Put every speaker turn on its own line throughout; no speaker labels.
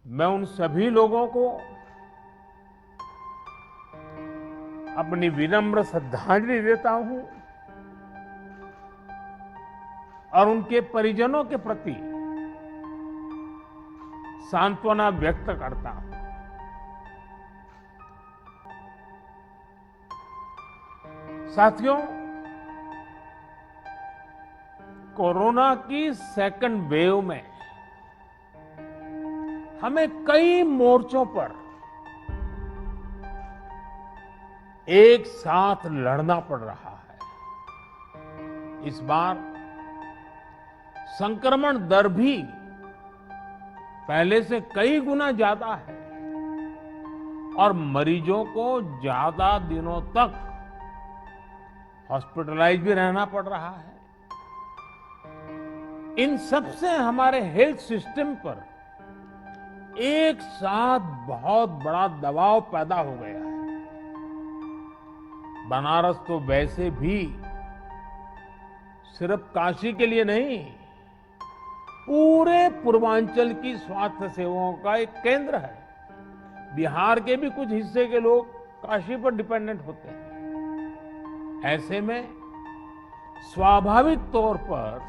मैं उन सभी लोगों को अपनी विनम्र श्रद्धांजलि देता हूं और उनके परिजनों के प्रति सांत्वना व्यक्त करता हूं। साथियों, कोरोना की सेकंड वेव में हमें कई मोर्चों पर एक साथ लड़ना पड़ रहा है। इस बार संक्रमण दर भी पहले से कई गुना ज्यादा है और मरीजों को ज्यादा दिनों तक हॉस्पिटलाइज भी रहना पड़ रहा है। इन सब से हमारे हेल्थ सिस्टम पर एक साथ बहुत बड़ा दबाव पैदा हो गया है। बनारस तो वैसे भी सिर्फ काशी के लिए नहीं, पूरे पूर्वांचल की स्वास्थ्य सेवाओं का एक केंद्र है। बिहार के भी कुछ हिस्से के लोग काशी पर डिपेंडेंट होते हैं। ऐसे में स्वाभाविक तौर पर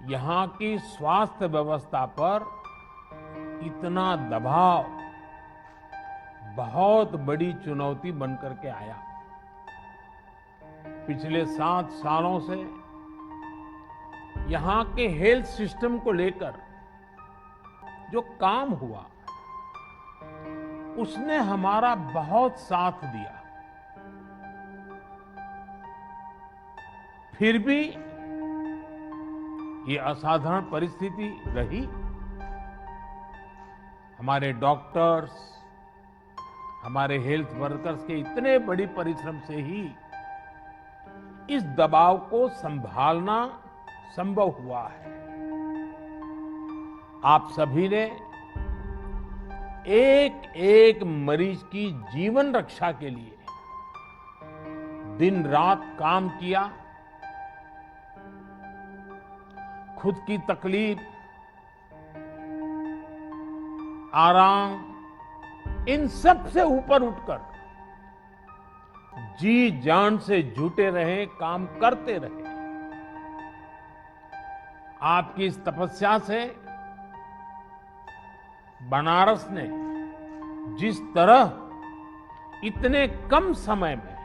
यहां की स्वास्थ्य व्यवस्था पर इतना दबाव बहुत बड़ी चुनौती बनकर के आया। पिछले 7 सालों से यहां के हेल्थ सिस्टम को लेकर जो काम हुआ उसने हमारा बहुत साथ दिया। फिर भी ये असाधारण परिस्थिति रही। हमारे डॉक्टर्स, हमारे हेल्थ वर्कर्स के इतने बड़ी परिश्रम से ही इस दबाव को संभालना संभव हुआ है। आप सभी ने एक एक मरीज की जीवन रक्षा के लिए दिन रात काम किया। खुद की तकलीफ, आराम, इन सब से ऊपर उठकर जी जान से जुटे रहे, काम करते रहे। आपकी इस तपस्या से बनारस ने जिस तरह इतने कम समय में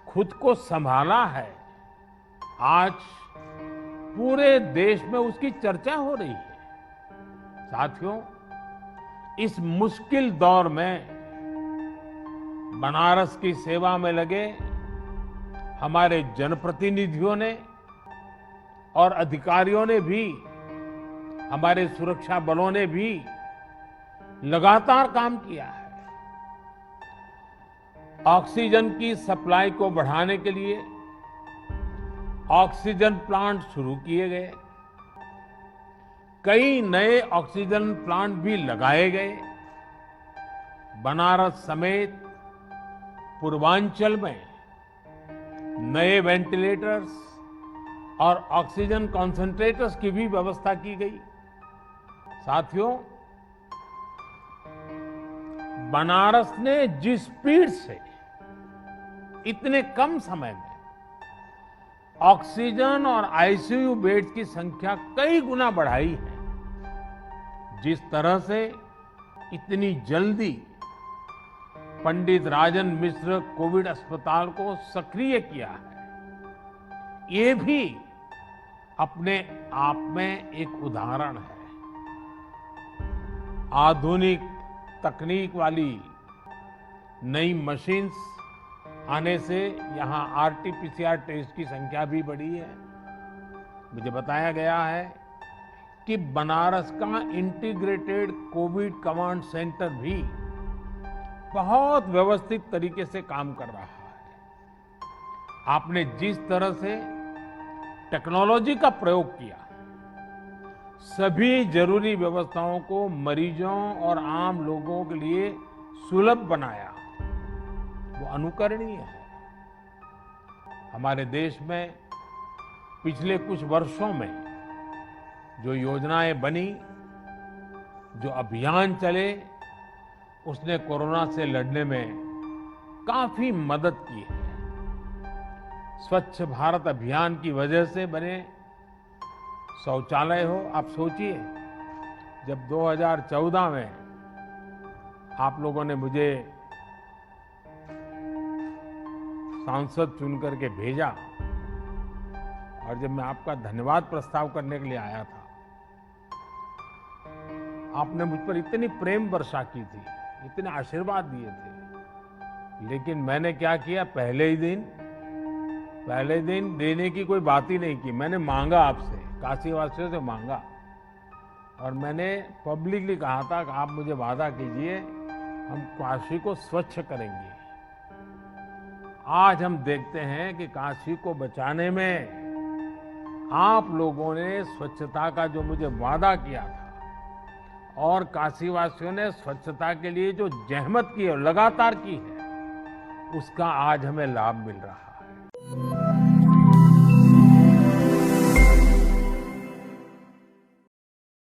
खुद को संभाला है, आज पूरे देश में उसकी चर्चा हो रही है। साथियों, इस मुश्किल दौर में बनारस की सेवा में लगे हमारे जनप्रतिनिधियों ने और अधिकारियों ने भी, हमारे सुरक्षा बलों ने भी लगातार काम किया है। ऑक्सीजन की सप्लाई को बढ़ाने के लिए ऑक्सीजन प्लांट शुरू किए गए, कई नए ऑक्सीजन प्लांट भी लगाए गए। बनारस समेत पूर्वांचल में नए वेंटिलेटर्स और ऑक्सीजन कॉन्सेंट्रेटर्स की भी व्यवस्था की गई। साथियों, बनारस ने जिस स्पीड से इतने कम समय में ऑक्सीजन और आईसीयू बेड्स की संख्या कई गुना बढ़ाई है, जिस तरह से इतनी जल्दी पंडित राजन मिश्र कोविड अस्पताल को सक्रिय किया है, ये भी अपने आप में एक उदाहरण है। आधुनिक तकनीक वाली नई मशीन्स आने से यहां आरटीपीसीआर टेस्ट की संख्या भी बढ़ी है। मुझे बताया गया है कि बनारस का इंटीग्रेटेड कोविड कमांड सेंटर भी बहुत व्यवस्थित तरीके से काम कर रहा है। आपने जिस तरह से टेक्नोलॉजी का प्रयोग किया, सभी जरूरी व्यवस्थाओं को मरीजों और आम लोगों के लिए सुलभ बनाया, वो अनुकरणीय है। हमारे देश में पिछले कुछ वर्षों में जो योजनाएं बनी, जो अभियान चले उसने कोरोना से लड़ने में काफी मदद की है। स्वच्छ भारत अभियान की वजह से बने शौचालय हो, आप सोचिए जब 2014 में आप लोगों ने मुझे सांसद चुन करके भेजा और जब मैं आपका धन्यवाद प्रस्ताव करने के लिए आया था, आपने मुझ पर इतनी प्रेम वर्षा की थी, इतने आशीर्वाद दिए थे, लेकिन मैंने क्या किया, पहले दिन देने की कोई बात ही नहीं की। मैंने मांगा आपसे, काशीवासियों से मांगा और मैंने पब्लिकली कहा था कि आप मुझे वादा कीजिए हम काशी को स्वच्छ करेंगे। आज हम देखते हैं कि काशी को बचाने में आप लोगों ने स्वच्छता का जो मुझे वादा किया था और काशीवासियों ने स्वच्छता के लिए जो जहमत की है, लगातार की है, उसका आज हमें लाभ मिल रहा है।